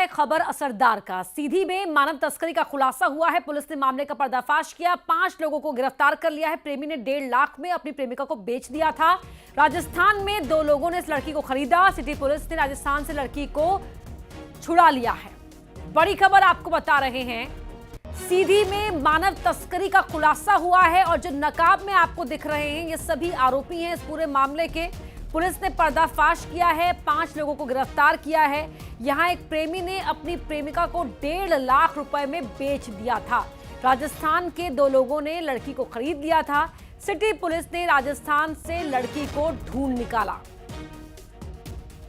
है खबर असरदार का। सीधी में मानव तस्करी का खुलासा हुआ है। पुलिस ने मामले का पर्दाफाश किया। 5 लोगों को गिरफ्तार कर लिया है। प्रेमी ने 1.5 लाख में अपनी प्रेमिका को बेच दिया था। राजस्थान में 2 लोगों ने इस लड़की को खरीदा। सिटी पुलिस ने राजस्थान से लड़की को छुड़ा लिया है। बड़ी खबर आपको बता रहे हैं, सीधी में मानव तस्करी का खुलासा हुआ है और जो नकाब में आपको दिख रहे हैं ये सभी आरोपी हैं इस पूरे मामले के। पुलिस ने पर्दाफाश किया है, 5 लोगों को गिरफ्तार किया है। यहां एक प्रेमी ने अपनी प्रेमिका को 1.5 लाख रुपए में बेच दिया था। राजस्थान के 2 लोगों ने लड़की को खरीद लिया था। सिटी पुलिस ने राजस्थान से लड़की को ढूंढ निकाला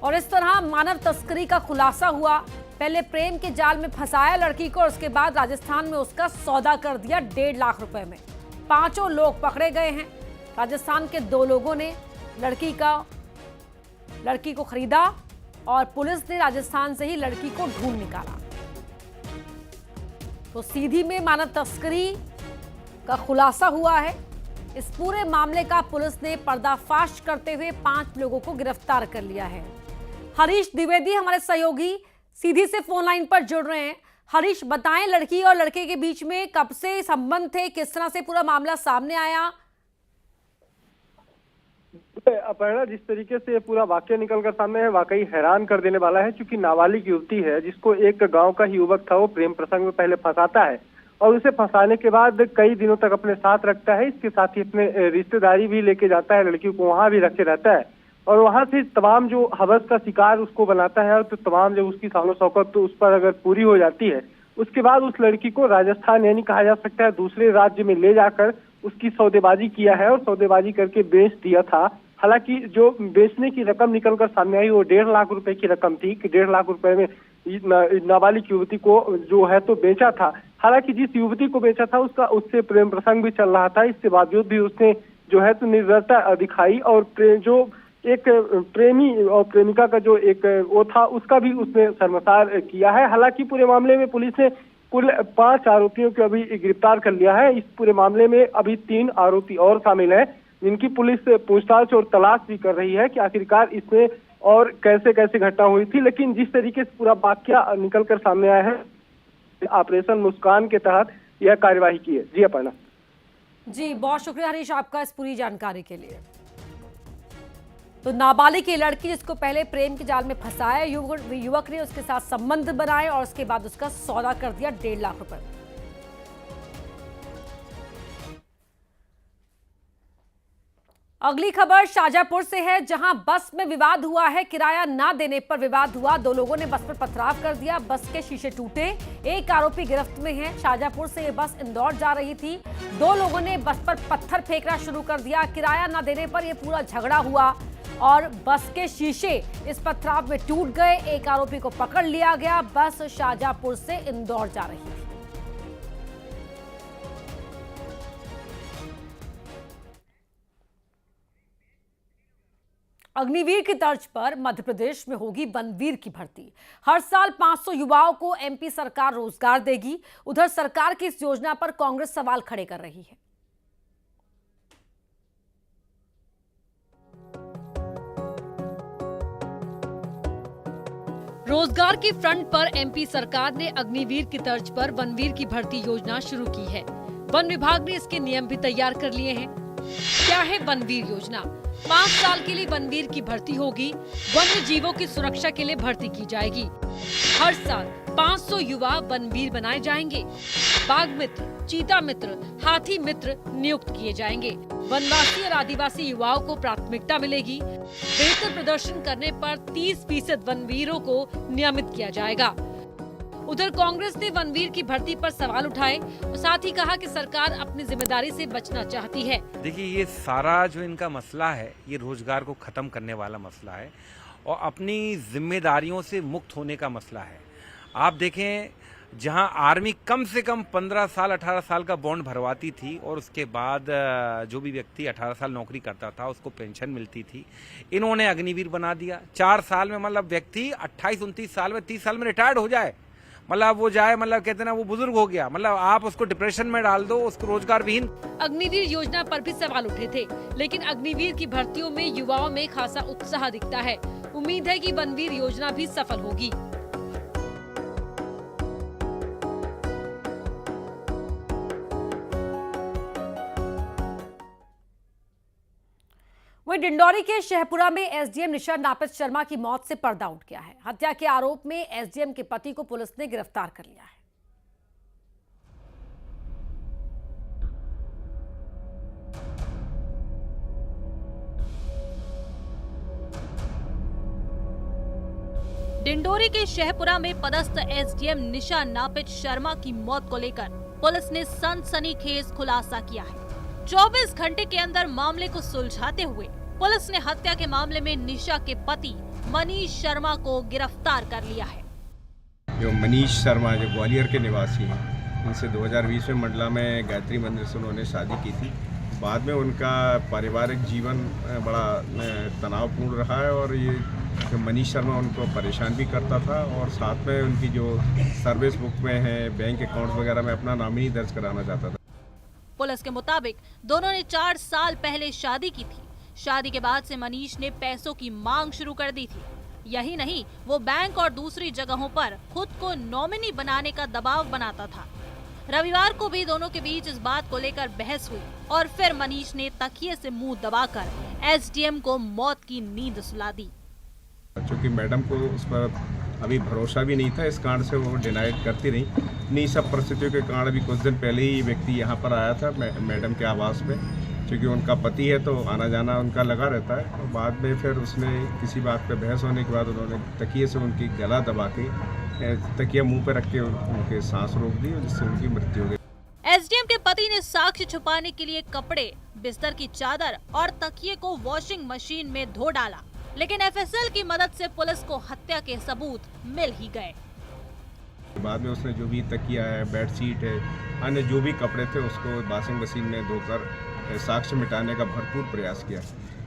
और इस तरह मानव तस्करी का खुलासा हुआ। पहले प्रेम के जाल में फंसाया लड़की को और उसके बाद राजस्थान में उसका सौदा कर दिया 1.5 लाख रुपए में। 5 लोग पकड़े गए हैं। राजस्थान के 2 लोगों ने लड़की को खरीदा और पुलिस ने राजस्थान से ही लड़की को ढूंढ निकाला। तो सीधी में मानव तस्करी का खुलासा हुआ है। इस पूरे मामले का पुलिस ने पर्दाफाश करते हुए 5 लोगों को गिरफ्तार कर लिया है। हरीश द्विवेदी हमारे सहयोगी सीधी से फोन लाइन पर जुड़ रहे हैं। हरीश, बताएं, लड़की और लड़के के बीच में कब से संबंध थे, किस तरह से पूरा मामला सामने आया? अपर्णा, जिस तरीके से ये पूरा वाकया निकलकर सामने है वाकई हैरान कर देने वाला है, क्योंकि नाबालिग युवती है जिसको एक गांव का ही युवक था वो प्रेम प्रसंग में पहले फंसाता है और उसे फंसाने के बाद कई दिनों तक अपने साथ रखता है। इसके साथ ही अपने रिश्तेदारी भी लेके जाता है, लड़की को वहां भी रखे रहता है और वहां से तमाम जो हवस का शिकार उसको बनाता है। तो तमाम जब उसकी शान शौकत तो उस पर अगर पूरी हो जाती है, उसके बाद उस लड़की को राजस्थान यानी कहा जा सकता है दूसरे राज्य में ले जाकर उसकी सौदेबाजी किया है और सौदेबाजी करके बेच दिया था। हालांकि जो बेचने की रकम निकलकर सामने आई वो 1.5 लाख रुपए की रकम थी कि 1.5 लाख रुपए में नाबालिग युवती को जो है तो बेचा था। हालांकि जिस युवती को बेचा था उससे प्रेम प्रसंग भी चल रहा था। इसके बावजूद भी उसने जो है तो निर्दयता दिखाई और जो एक प्रेमी और प्रेमिका का जो एक वो था उसका भी उसने शर्मसार किया है। हालांकि पूरे मामले में पुलिस ने कुल 5 आरोपियों को अभी गिरफ्तार कर लिया है। इस पूरे मामले में अभी 3 आरोपी और शामिल हैं जिनकी पुलिस पूछताछ और तलाश भी कर रही है कि आखिरकार इसमें और कैसे कैसे घटना हुई थी। लेकिन जिस तरीके से पूरा वाकया निकलकर सामने आया है, ऑपरेशन मुस्कान के तहत यह कार्यवाही की है। जी अपर्णा। जी, बहुत शुक्रिया हरीश आपका इस पूरी जानकारी के लिए। तो नाबालिग की लड़की जिसको पहले प्रेम के जाल में फंसाया युवक ने, उसके साथ संबंध बनाए और उसके बाद उसका सौदा कर दिया 1.5 लाख रुपए। अगली खबर शाजापुर से है, जहां बस में विवाद हुआ है। किराया ना देने पर विवाद हुआ। 2 लोगों ने बस पर पथराव कर दिया। बस के शीशे टूटे। एक आरोपी गिरफ्त में है। शाजापुर से ये बस इंदौर जा रही थी। 2 लोगों ने बस पर पत्थर फेंकना शुरू कर दिया। किराया ना देने पर यह पूरा झगड़ा हुआ और बस के शीशे इस पथराव में टूट गए। एक आरोपी को पकड़ लिया गया। बस शाजापुर से इंदौर जा रही थी। अग्निवीर की तर्ज पर मध्य प्रदेश में होगी वनवीर की भर्ती। हर साल 500 युवाओं को एमपी सरकार रोजगार देगी। उधर सरकार की इस योजना पर कांग्रेस सवाल खड़े कर रही है। रोजगार की फ्रंट पर एमपी सरकार ने अग्निवीर की तर्ज पर वनवीर की भर्ती योजना शुरू की है। वन विभाग ने इसके नियम भी तैयार कर लिए हैं। क्या है वनवीर योजना? 5 साल के लिए वनवीर की भर्ती होगी। वन्य जीवों की सुरक्षा के लिए भर्ती की जाएगी। हर साल 500 युवा वनवीर बनाए जाएंगे। बाघ मित्र, चीता मित्र, हाथी मित्र नियुक्त किए जाएंगे। वनवासी और आदिवासी युवाओं को प्राथमिकता मिलेगी। बेहतर प्रदर्शन करने पर 30% वनवीरों को नियमित किया जाएगा। उधर कांग्रेस ने वनवीर की भर्ती पर सवाल उठाए और साथ ही कहा कि सरकार अपनी जिम्मेदारी से बचना चाहती है। देखिए, ये सारा जो इनका मसला है ये रोजगार को खत्म करने वाला मसला है और अपनी जिम्मेदारियों से मुक्त होने का मसला है। आप देखें, जहां आर्मी कम से कम 15 साल 18 साल का बॉन्ड भरवाती थी और उसके बाद जो भी व्यक्ति 18 साल नौकरी करता था उसको पेंशन मिलती थी, इन्होंने अग्निवीर बना दिया। 4 साल में मतलब व्यक्ति 28-29 साल में 30 साल में रिटायर्ड हो जाए, मतलब वो जाए, मतलब कहते ना वो बुजुर्ग हो गया, मतलब आप उसको डिप्रेशन में डाल दो, उसको रोजगार विहीन। अग्निवीर योजना पर भी सवाल उठे थे, लेकिन अग्निवीर की भर्तियों में युवाओं में खासा उत्साह दिखता है। उम्मीद है कि वनवीर योजना भी सफल होगी। वहीं डिंडौरी के शहपुरा में एसडीएम निशा नापित शर्मा की मौत से पर्दा उठ गया है। हत्या के आरोप में एसडीएम के पति को पुलिस ने गिरफ्तार कर लिया है। डिंडोरी के शहपुरा में पदस्थ एसडीएम निशा नापित शर्मा की मौत को लेकर पुलिस ने सनसनीखेज खुलासा किया है। 24 घंटे के अंदर मामले को सुलझाते हुए पुलिस ने हत्या के मामले में निशा के पति मनीष शर्मा को गिरफ्तार कर लिया है। जो मनीष शर्मा जो ग्वालियर के निवासी हैं, इनसे 2020 में मंडला में गायत्री मंदिर से उन्होंने शादी की थी। बाद में उनका पारिवारिक जीवन बड़ा तनावपूर्ण रहा है और ये जो मनीष शर्मा उनको परेशान भी करता था और साथ में उनकी जो सर्विस बुक में है बैंक अकाउंट वगैरह में अपना नाम ही दर्ज कराना चाहता था। पुलिस के मुताबिक दोनों ने 4 साल पहले शादी की थी। शादी के बाद से मनीष ने पैसों की मांग शुरू कर दी थी। यही नहीं, वो बैंक और दूसरी जगहों पर खुद को नॉमिनी बनाने का दबाव बनाता था। रविवार को भी दोनों के बीच इस बात को लेकर बहस हुई और फिर मनीष ने तकिए से मुंह दबाकर एसडीएम को मौत की नींद सुला दी। चूँकि मैडम को उस पर अभी भरोसा भी नहीं था, इस कारण से वो डिनाइड करती रही। इन्हीं सब परिस्थितियों के कारण अभी कुछ दिन पहले ही व्यक्ति यहाँ पर आया था मैडम के आवास में। क्योंकि उनका पति है तो आना जाना उनका लगा रहता है। और बाद में फिर उसने किसी बात पे बहस होने के बाद उन्होंने तकिए से उनकी गला दबा के तकिया मुंह पे रख के उनके सांस रोक दी और जिससे उनकी मृत्यु हो गई। एसडीएम के पति ने साक्ष्य छुपाने के लिए कपड़े, बिस्तर की चादर और तकिए को वॉशिंग मशीन में धो डाला, लेकिन एफएसएल की मदद से पुलिस को हत्या के सबूत मिल ही गए। बाद में उसने जो भी तकिया है, बेडशीट है, अन्य जो भी कपड़े थे उसको वॉशिंग मशीन में धोकर साक्ष्य मिटाने का भरपूर प्रयास किया।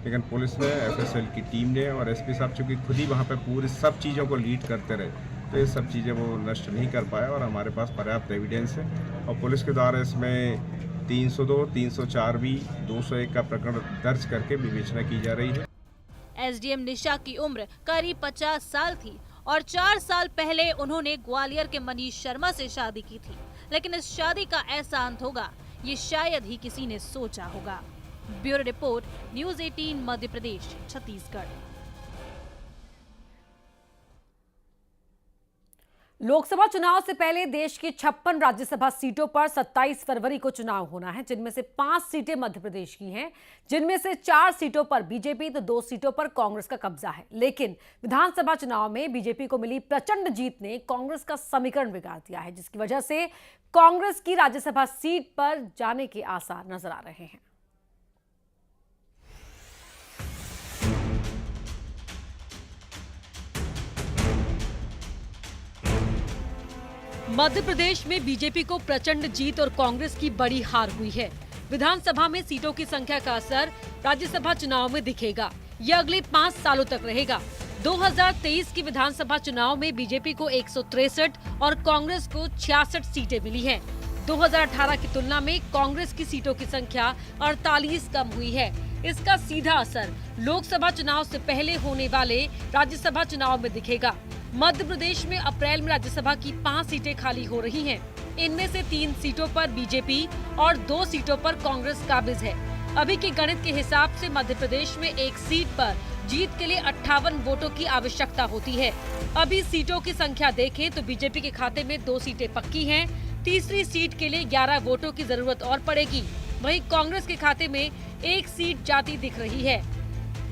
लेकिन पुलिस ने, एफएसएल की टीम ने और एसपी साहब चूँकि खुद ही वहाँ पे पूरी सब चीज़ों को लीड करते रहे, तो ये सब चीज़ें वो नष्ट नहीं कर पाए और हमारे पास पर्याप्त एविडेंस है और पुलिस के द्वारा इसमें 302, 304 भी 201 का प्रकरण दर्ज करके विवेचना की जा रही है। एसडीएम निशा की उम्र करीब 50 साल थी और 4 साल पहले उन्होंने ग्वालियर के मनीष शर्मा से शादी की थी। लेकिन इस शादी का ऐसा अंत होगा, ये शायद ही किसी ने सोचा होगा। Bureau report, news 18 Madhya Pradesh, Chhattisgarh. Lok Sabha चुनाव से पहले देश की 56 राज्यसभा सीटों पर 27 फरवरी को चुनाव होना है, जिनमें से 5 सीटें मध्य प्रदेश की हैं, जिनमें से 4 सीटों पर बीजेपी तो 2 सीटों पर कांग्रेस का कब्जा है। लेकिन विधानसभा चुनाव में बीजेपी को मिली प्रचंड जीत ने कांग्रेस का समीकरण बिगाड़ दिया है, जिसकी वजह से कांग्रेस की राज्यसभा सीट पर जाने के आसार नजर आ रहे हैं। मध्य प्रदेश में बीजेपी को प्रचंड जीत और कांग्रेस की बड़ी हार हुई है। विधानसभा में सीटों की संख्या का असर राज्यसभा चुनाव में दिखेगा। यह अगले 5 सालों तक रहेगा। 2023 की विधानसभा चुनाव में बीजेपी को 163 और कांग्रेस को 66 सीटें मिली हैं। 2018 की तुलना में कांग्रेस की सीटों की संख्या 48 कम हुई है। इसका सीधा असर लोकसभा चुनाव से पहले होने वाले राज्यसभा चुनाव में दिखेगा। मध्य प्रदेश में अप्रैल में राज्यसभा की 5 सीटें खाली हो रही हैं। इनमें से 3 सीटों पर बीजेपी और 2 सीटों पर कांग्रेस काबिज है। अभी के गणित के हिसाब से मध्य प्रदेश में एक सीट पर जीत के लिए 58 वोटों की आवश्यकता होती है। अभी सीटों की संख्या देखें तो बीजेपी के खाते में 2 सीटें पक्की हैं। तीसरी सीट के लिए 11 वोटों की जरूरत और पड़ेगी। वहीं कांग्रेस के खाते में 1 सीट जाती दिख रही है।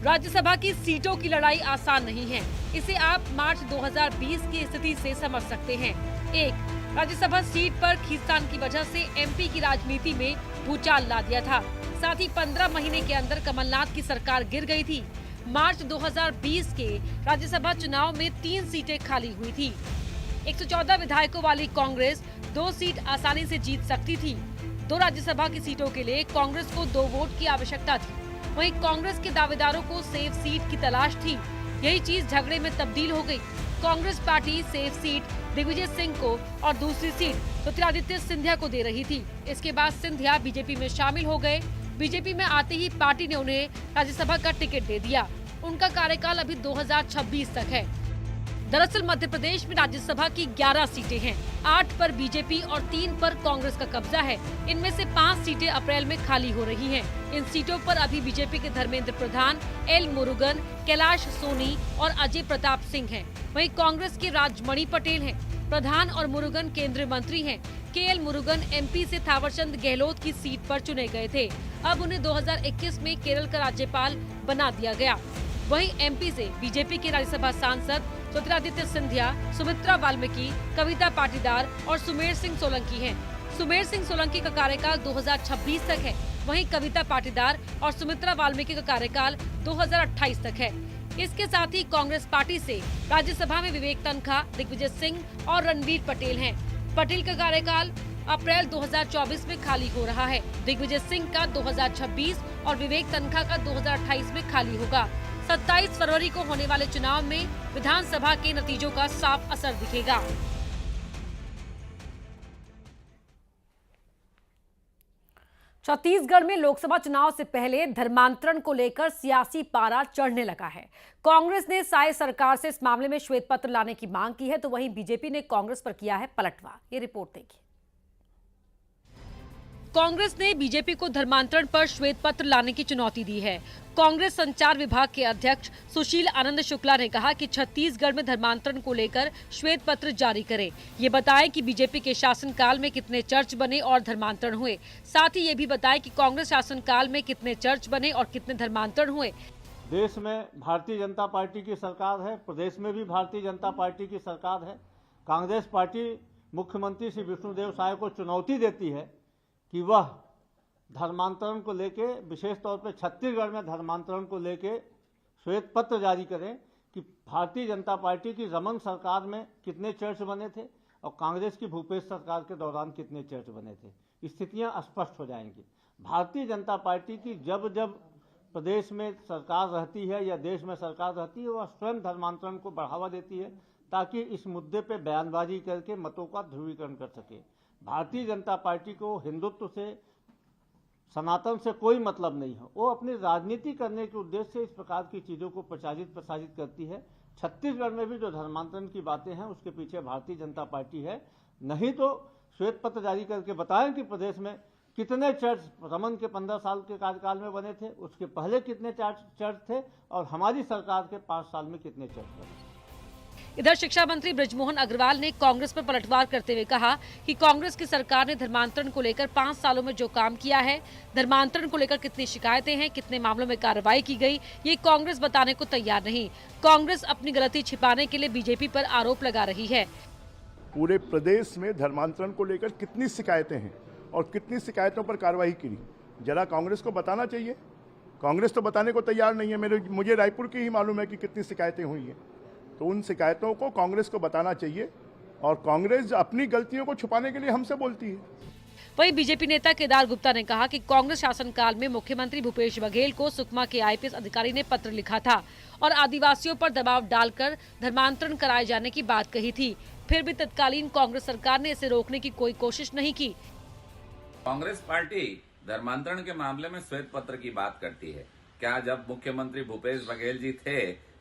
राज्यसभा की सीटों की लड़ाई आसान नहीं है। इसे आप मार्च 2020 की स्थिति से समझ सकते हैं। 1. राज्यसभा सीट पर खींचतान की वजह से एमपी की राजनीति में भूचाल ला दिया था। साथ ही 15 महीने के अंदर कमलनाथ की सरकार गिर गई थी। मार्च 2020 के राज्यसभा चुनाव में 3 सीटें खाली हुई थी। 114 विधायकों वाली कांग्रेस 2 सीट आसानी से जीत सकती थी। 2 राज्यसभा की सीटों के लिए कांग्रेस को 2 वोट की आवश्यकता थी। वहीं कांग्रेस के दावेदारों को सेफ सीट की तलाश थी। यही चीज झगड़े में तब्दील हो गई। Congress party safe seat Digvijaya Singh को और दूसरी सीट ज्योतिरादित्य सिंधिया को दे रही थी। इसके बाद सिंधिया बीजेपी में शामिल हो गए। बीजेपी में आते ही पार्टी ने उन्हें राज्यसभा का टिकट दे दिया। उनका कार्यकाल अभी 2026 तक है। दरअसल मध्य प्रदेश में राज्यसभा की 11 सीटें हैं, 8 पर बीजेपी और 3 पर कांग्रेस का कब्जा है। इनमें से 5 सीटें अप्रैल में खाली हो रही हैं। इन सीटों पर अभी बीजेपी के धर्मेंद्र प्रधान, एल मुरुगन, कैलाश सोनी और अजय प्रताप सिंह हैं। वहीं कांग्रेस के राजमणि पटेल हैं। प्रधान और मुरुगन केंद्रीय मंत्री हैं। केएल मुरुगन एमपी से थावरचंद गहलोत की सीट पर चुने गए थे। अब उन्हें 2021 में केरल का राज्यपाल बना दिया गया। वहीं एमपी से बीजेपी के राज्यसभा सांसद ज्योतिरादित्य सिंधिया, सुमित्रा वाल्मीकि, कविता पाटीदार और सुमेर सिंह सोलंकी हैं। सुमेर सिंह सोलंकी का कार्यकाल 2026 तक है। वहीं कविता पाटीदार और सुमित्रा वाल्मीकि का कार्यकाल 2028 तक है। इसके साथ ही कांग्रेस पार्टी से राज्यसभा में विवेक तनखा, दिग्विजय सिंह और रणवीर पटेल हैं। पटेल का कार्यकाल अप्रैल 2024 में खाली हो रहा है। दिग्विजय सिंह का 2026 और विवेक तनखा का 2028 में खाली होगा। 27 फरवरी को होने वाले चुनाव में विधानसभा के नतीजों का साफ असर दिखेगा। छत्तीसगढ़ में लोकसभा चुनाव से पहले धर्मांतरण को लेकर सियासी पारा चढ़ने लगा है। कांग्रेस ने साय सरकार से इस मामले में श्वेत पत्र लाने की मांग की है, तो वहीं बीजेपी ने कांग्रेस पर किया है पलटवार। ये रिपोर्ट देखिए। कांग्रेस ने बीजेपी को धर्मांतरण पर श्वेत पत्र लाने की चुनौती दी है। कांग्रेस संचार विभाग के अध्यक्ष सुशील आनंद शुक्ला ने कहा कि छत्तीसगढ़ में धर्मांतरण को लेकर श्वेत पत्र जारी करें। ये बताएं कि बीजेपी के शासनकाल में कितने चर्च बने और धर्मांतरण हुए। साथ ही ये भी बताएं कि कांग्रेस शासनकाल में कितने चर्च बने और कितने धर्मांतरण हुए। देश में भारतीय जनता पार्टी की सरकार है, प्रदेश में भी भारतीय जनता पार्टी की सरकार है। कांग्रेस पार्टी मुख्यमंत्री श्री विष्णुदेव साय को चुनौती देती है कि वह धर्मांतरण को लेके, विशेष तौर पर छत्तीसगढ़ में धर्मांतरण को लेके श्वेत पत्र जारी करें कि भारतीय जनता पार्टी की रमन सरकार में कितने चर्च बने थे और कांग्रेस की भूपेश सरकार के दौरान कितने चर्च बने थे। स्थितियां स्पष्ट हो जाएंगी। भारतीय जनता पार्टी की जब जब प्रदेश में सरकार रहती है या देश में सरकार रहती है, वह स्वयं धर्मांतरण को बढ़ावा देती है ताकि इस मुद्दे पर बयानबाजी करके मतों का ध्रुवीकरण कर सके। भारतीय जनता पार्टी को हिंदुत्व से, सनातन से कोई मतलब नहीं है। वो अपनी राजनीति करने के उद्देश्य से इस प्रकार की चीज़ों को प्रसारित करती है। छत्तीसगढ़ में भी जो धर्मांतरण की बातें हैं उसके पीछे भारतीय जनता पार्टी है। नहीं तो श्वेत पत्र जारी करके बताएं कि प्रदेश में कितने चर्च रमन के 15 साल के कार्यकाल में बने थे, उसके पहले कितने चर्च थे और हमारी सरकार के 5 साल में कितने चर्च बने। इधर शिक्षा मंत्री बृजमोहन अग्रवाल ने कांग्रेस पर पलटवार करते हुए कहा कि कांग्रेस की सरकार ने धर्मांतरण को लेकर 5 सालों में जो काम किया है, धर्मांतरण को लेकर कितनी शिकायतें हैं, कितने मामलों में कार्रवाई की गई, ये कांग्रेस बताने को तैयार नहीं। कांग्रेस अपनी गलती छिपाने के लिए बीजेपी पर आरोप लगा रही है। पूरे प्रदेश में धर्मांतरण को लेकर कितनी शिकायतें हैं और कितनी शिकायतों पर कार्रवाई की, जरा कांग्रेस को बताना चाहिए। कांग्रेस तो बताने को तैयार नहीं है। मुझे रायपुर की ही मालूम है कि कितनी शिकायतें हुई हैं, तो उन शिकायतों को कांग्रेस को बताना चाहिए और कांग्रेस अपनी गलतियों को छुपाने के लिए हमसे बोलती है। वहीं बीजेपी नेता केदार गुप्ता ने कहा कि कांग्रेस शासनकाल में मुख्यमंत्री भूपेश बघेल को सुकमा के आईपीएस अधिकारी ने पत्र लिखा था और आदिवासियों पर दबाव डालकर धर्मांतरण कराए जाने की बात कही थी। फिर भी तत्कालीन कांग्रेस सरकार ने इसे रोकने की कोई कोशिश नहीं की। कांग्रेस पार्टी धर्मांतरण के मामले में श्वेत पत्र की बात करती है। क्या जब मुख्यमंत्री भूपेश बघेल जी थे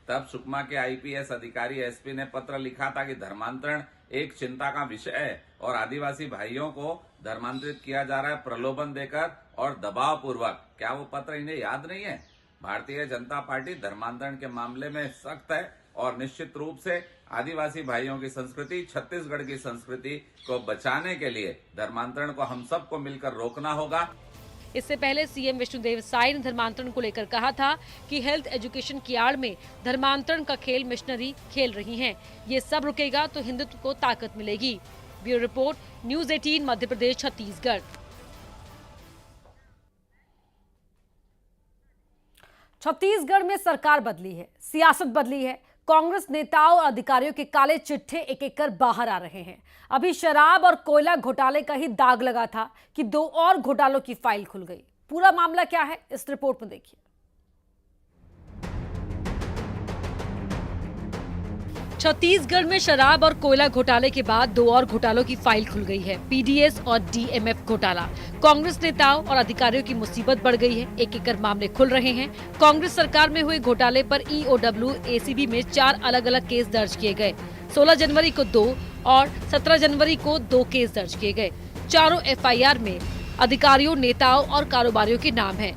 तब सुकमा के आईपीएस अधिकारी एसपी ने पत्र लिखा था कि धर्मांतरण एक चिंता का विषय है और आदिवासी भाइयों को धर्मांतरित किया जा रहा है प्रलोभन देकर और दबाव पूर्वक? क्या वो पत्र इन्हें याद नहीं है? भारतीय जनता पार्टी धर्मांतरण के मामले में सख्त है और निश्चित रूप से आदिवासी भाइयों की संस्कृति, छत्तीसगढ़ की संस्कृति को बचाने के लिए धर्मांतरण को हम सबको मिलकर रोकना होगा। इससे पहले सीएम विष्णुदेव साय ने धर्मांतरण को लेकर कहा था कि हेल्थ एजुकेशन की आड़ में धर्मांतरण का खेल मिशनरी खेल रही हैं। ये सब रुकेगा तो हिंदुत्व को ताकत मिलेगी। Bureau report, news 18 Madhya Pradesh, Chhattisgarh. Chhattisgarh में सरकार बदली है, सियासत बदली है। कांग्रेस नेताओं और अधिकारियों के काले चिट्ठे एक एक कर बाहर आ रहे हैं। अभी शराब और कोयला घोटाले का ही दाग लगा था कि 2 और घोटालों की फाइल खुल गई। पूरा मामला क्या है, इस रिपोर्ट में देखिए। छत्तीसगढ़ में शराब और कोयला घोटाले के बाद 2 और घोटालों की फाइल खुल गई है। पीडीएस और डीएमएफ घोटाला। कांग्रेस नेताओं और अधिकारियों की मुसीबत बढ़ गई है। एक एक मामले खुल रहे हैं। कांग्रेस सरकार में हुए घोटाले पर ईओडब्ल्यू एसीबी में 4 अलग अलग केस दर्ज किए गए। 16 जनवरी को 2 और 17 जनवरी को 2 केस दर्ज किए गए। चारों एफआईआर में अधिकारियों, नेताओं और कारोबारियों के नाम हैं।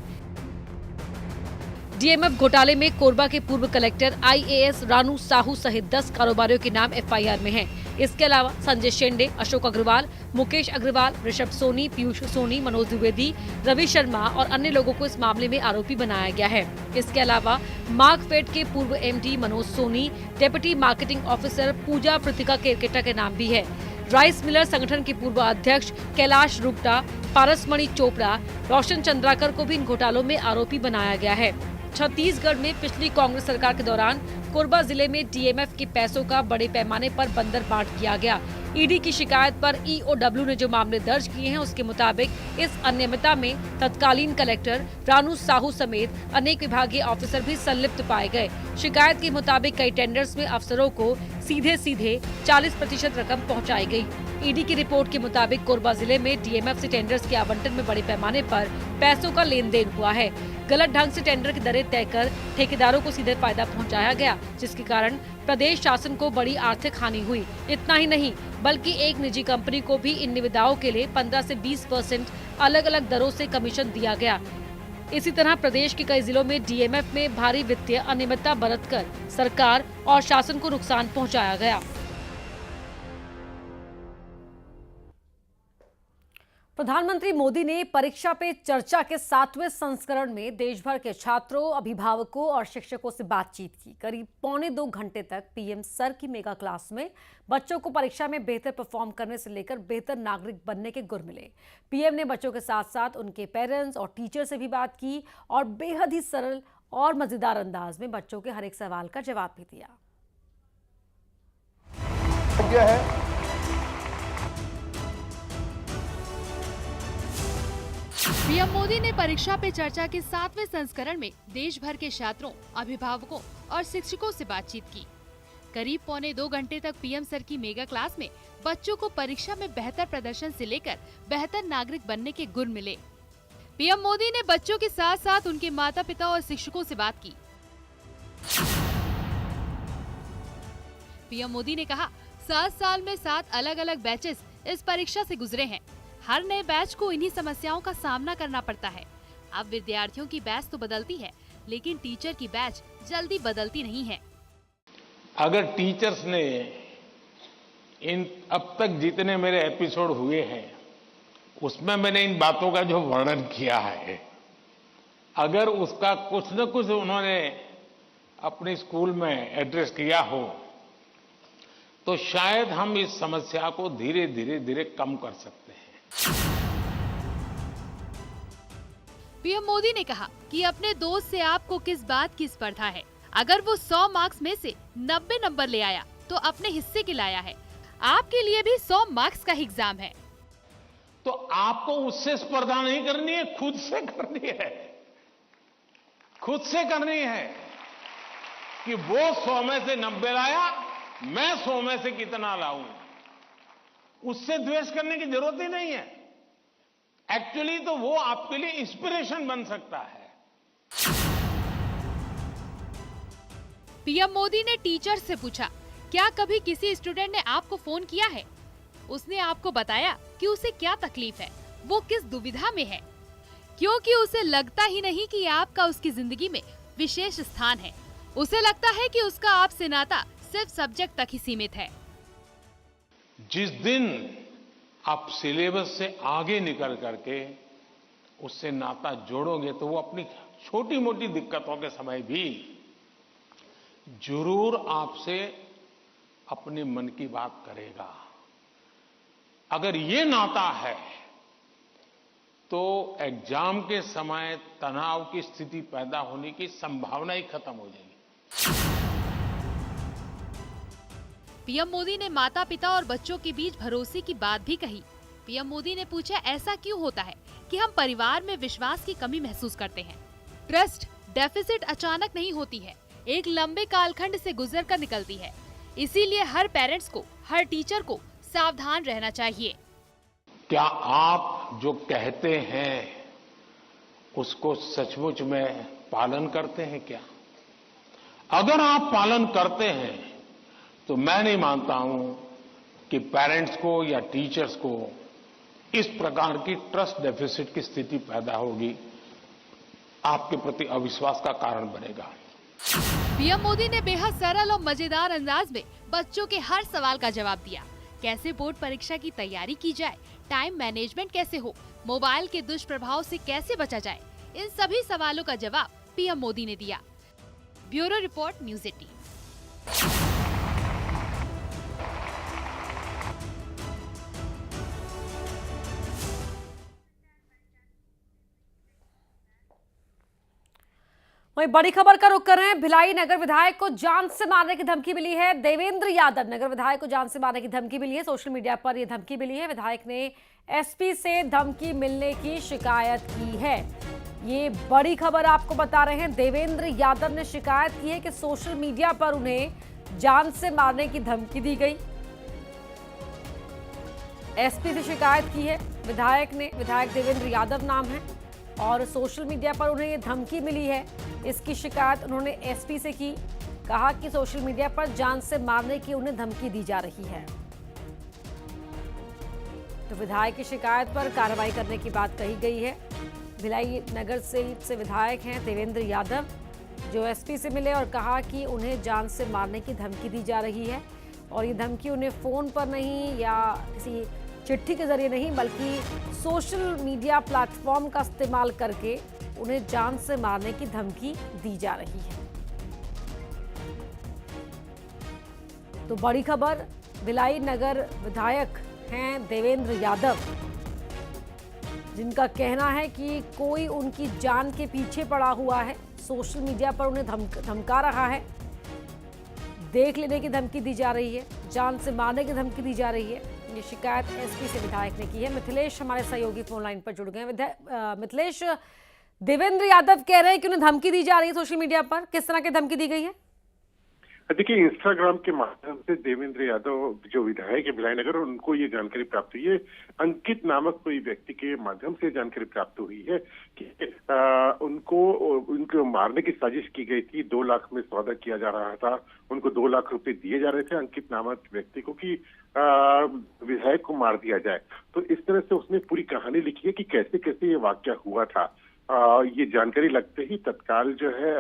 डीएमएफ घोटाले में कोरबा के पूर्व कलेक्टर आईएएस रानू साहू सहित 10 कारोबारियों के नाम एफआईआर में हैं। इसके अलावा संजय शेंडे, अशोक अग्रवाल, मुकेश अग्रवाल, ऋषभ सोनी, पीयूष सोनी, मनोज द्विवेदी, रवि शर्मा और अन्य लोगों को इस मामले में आरोपी बनाया गया है। इसके अलावा मार्कफेड के पूर्व MD Manoj Soni, deputy marketing officer Pooja Pratika Kerketta के नाम भी है। राइस मिलर संगठन के पूर्व अध्यक्ष कैलाश रुपटा, पारसमणि चोपड़ा, रोशन चंद्राकर को भी इन घोटालों में आरोपी बनाया गया है। छत्तीसगढ़ में पिछली कांग्रेस सरकार के दौरान कोरबा जिले में डीएमएफ के पैसों का बड़े पैमाने पर बंदरबाट किया गया। ईडी की शिकायत पर ईओडब्ल्यू ने जो मामले दर्ज किए हैं उसके मुताबिक इस अनियमितता में तत्कालीन कलेक्टर रानू साहू समेत अनेक विभागीय ऑफिसर भी संलिप्त पाए गए। शिकायत के मुताबिक कई टेंडर्स में अफसरों को सीधे 40% रकम पहुंचाई गई। ईडी की रिपोर्ट के मुताबिक कोरबा जिले में डीएमएफ से टेंडर्स के आवंटन में बड़े पैमाने पर पैसों का लेन देन हुआ है। गलत ढंग से टेंडर की दरें तय कर ठेकेदारों को सीधे फायदा पहुंचाया गया, जिसके कारण प्रदेश शासन को बड़ी आर्थिक हानि हुई। इतना ही नहीं बल्कि एक निजी कंपनी को भी इन निविदाओं के लिए 15 से 20% अलग अलग दरों से कमीशन दिया गया। इसी तरह प्रदेश के कई जिलों में डीएमएफ में भारी वित्तीय अनियमितता बरतकर सरकार और शासन को नुकसान पहुंचाया गया। प्रधानमंत्री मोदी ने परीक्षा पे चर्चा के 7वें संस्करण में देश भर के छात्रों, अभिभावकों और शिक्षकों से बातचीत की। करीब 1.25 घंटे तक पीएम सर की मेगा क्लास में बच्चों को परीक्षा में बेहतर परफॉर्म करने से लेकर बेहतर नागरिक बनने के गुर मिले। पीएम ने बच्चों के साथ साथ उनके पेरेंट्स और टीचर से भी बात की और बेहद ही सरल और मजेदार अंदाज में बच्चों के हर एक सवाल का जवाब भी दिया। पीएम मोदी ने परीक्षा पे चर्चा के 7वें संस्करण में देश भर के छात्रों, अभिभावकों और शिक्षकों से बातचीत की। करीब 1.25 घंटे तक पीएम सर की मेगा क्लास में बच्चों को परीक्षा में बेहतर प्रदर्शन से लेकर बेहतर नागरिक बनने के गुर मिले। पीएम मोदी ने बच्चों के साथ साथ उनके माता पिता और शिक्षकों से बात की। पीएम मोदी ने कहा, 7 साल में 7 अलग अलग बैचेस इस परीक्षा से गुजरे हैं। हर नए बैच को इन्हीं समस्याओं का सामना करना पड़ता है। अब विद्यार्थियों की बैच तो बदलती है, लेकिन टीचर की बैच जल्दी बदलती नहीं है। अगर टीचर्स ने इन अब तक जितने मेरे एपिसोड हुए हैं उसमें मैंने इन बातों का जो वर्णन किया है, अगर उसका कुछ न कुछ उन्होंने अपने स्कूल में एड्रेस किया हो तो शायद हम इस समस्या को धीरे धीरे कम कर सकते हैं। पीएम मोदी ने कहा कि अपने दोस्त से आपको किस बात की स्पर्धा है। अगर वो 100 मार्क्स में से 90 नंबर ले आया तो अपने हिस्से की लाया है। आपके लिए भी 100 मार्क्स का एग्जाम है। तो आपको उससे स्पर्धा नहीं करनी है, खुद से करनी है। खुद से करनी है कि वो 100 में से 90 लाया, मैं 100 में से कितना लाऊं। उससे द्वेष करने की जरूरत ही नहीं है। एक्चुअली तो वो आपके लिए इंस्पिरेशन बन सकता है। पीएम मोदी ने टीचर से पूछा, क्या कभी किसी स्टूडेंट ने आपको फोन किया है? उसने आपको बताया कि उसे क्या तकलीफ है, वो किस दुविधा में है, क्योंकि उसे लगता ही नहीं कि आपका उसकी जिंदगी में विशेष स्थान है। उसे लगता है कि उसका आपसे नाता सिर्फ सब्जेक्ट तक ही सीमित है। जिस दिन आप सिलेबस से आगे निकल करके उससे नाता जोड़ोगे तो वो अपनी छोटी मोटी दिक्कतों के समय भी जरूर आपसे अपने मन की बात करेगा। अगर ये नाता है तो एग्जाम के समय तनाव की स्थिति पैदा होने की संभावना ही खत्म हो जाएगी। पीएम मोदी ने माता पिता और बच्चों के बीच भरोसे की बात भी कही। पीएम मोदी ने पूछा, ऐसा क्यों होता है कि हम परिवार में विश्वास की कमी महसूस करते हैं? ट्रस्ट डेफिसिट अचानक नहीं होती है, एक लंबे कालखंड से गुजर कर निकलती है। इसीलिए हर पेरेंट्स को, हर टीचर को सावधान रहना चाहिए। क्या आप जो कहते हैं उसको सचमुच में पालन करते हैं क्या? अगर आप पालन करते हैं तो मैं नहीं मानता हूं कि पेरेंट्स को या टीचर्स को इस प्रकार की ट्रस्ट डेफिसिट की स्थिति पैदा होगी, आपके प्रति अविश्वास का कारण बनेगा। पीएम मोदी ने बेहद सरल और मजेदार अंदाज में बच्चों के हर सवाल का जवाब दिया। कैसे बोर्ड परीक्षा की तैयारी की जाए, टाइम मैनेजमेंट कैसे हो, मोबाइल के दुष्प्रभाव से कैसे बचा जाए, इन सभी सवालों का जवाब पीएम मोदी ने दिया। Bureau report, news 18। वहीं बड़ी खबर का रुख कर रहे हैं। भिलाई नगर विधायक को जान से मारने की धमकी मिली है। देवेंद्र यादव नगर विधायक को जान से मारने की धमकी मिली है। सोशल मीडिया पर यह धमकी मिली है। विधायक ने एसपी से धमकी मिलने की शिकायत की है। ये बड़ी खबर आपको बता रहे हैं। देवेंद्र यादव ने शिकायत की है कि सोशल मीडिया पर उन्हें जान से मारने की धमकी दी गई। एसपी से शिकायत की है विधायक ने। विधायक देवेंद्र यादव नाम है और सोशल मीडिया पर उन्हें ये धमकी मिली है। इसकी शिकायत उन्होंने एसपी से की। कहा कि सोशल मीडिया पर जान से मारने की उन्हें धमकी दी जा रही है। तो विधायक की शिकायत पर कार्रवाई करने की बात कही गई है। भिलाई नगर से विधायक हैं देवेंद्र यादव, जो एसपी से मिले और कहा कि उन्हें जान से मारने की धमकी दी जा रही है। और ये धमकी उन्हें फ़ोन पर नहीं या किसी चिट्ठी के जरिए नहीं, बल्कि सोशल मीडिया प्लेटफॉर्म का इस्तेमाल करके उन्हें जान से मारने की धमकी दी जा रही है। तो बड़ी खबर, भिलाई नगर विधायक हैं देवेंद्र यादव, जिनका कहना है कि कोई उनकी जान के पीछे पड़ा हुआ है। सोशल मीडिया पर उन्हें धमका रहा है, देख लेने की धमकी दी जा रही है, जान से मारने की धमकी दी जा रही है। ये शिकायत एसपी से विधायक ने की है। मिथिलेश हमारे सहयोगी फोन लाइन पर जुड़ गए हैं। मिथिलेश, देवेंद्र यादव कह रहे हैं कि उन्हें धमकी दी जा रही है सोशल मीडिया पर। किस तरह की धमकी दी गई है? देखिए, इंस्टाग्राम के माध्यम से देवेंद्र यादव जो विधायक है भिलाई नगर, उनको ये जानकारी प्राप्त हुई है। अंकित नामक कोई व्यक्ति के माध्यम से जानकारी प्राप्त हुई है कि उनको मारने की साजिश की गई थी। 2 लाख में सौदा किया जा रहा था। उनको 2 लाख रुपए दिए जा रहे थे अंकित नामक व्यक्ति को कि विधायक को मार दिया जाए। तो इस तरह से उसने पूरी कहानी लिखी है कि कैसे कैसे ये वाकया हुआ था। ये जानकारी लगते ही तत्काल जो है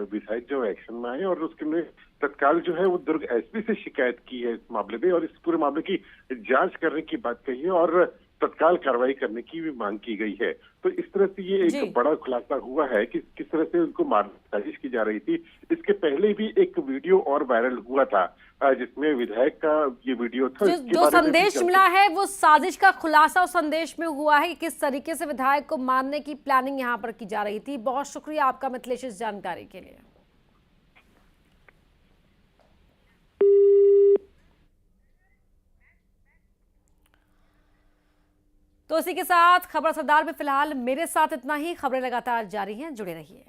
विधायक जो एक्शन में आए और उसके लिए तत्काल जो है वो दुर्ग एसपी से शिकायत की है इस मामले में और इस पूरे मामले की जांच करने की बात कही है और तत्काल कार्रवाई करने की भी मांग की गई है। तो इस तरह से ये एक बड़ा खुलासा हुआ है कि किस तरह से उनको मारने की साजिश की जा रही थी। इसके पहले भी एक वीडियो और वायरल हुआ था जिसमें विधायक का ये वीडियो था। जो संदेश मिला है वो साजिश का खुलासा उस संदेश में हुआ है कि किस तरीके से विधायक को मारने की प्लानिंग यहाँ पर की जा रही थी। बहुत शुक्रिया आपका मिथिलेश इस जानकारी के लिए। तो इसी के साथ खबर सरदार में फिलहाल मेरे साथ इतना ही। खबरें लगातार जारी हैं, जुड़े रहिए।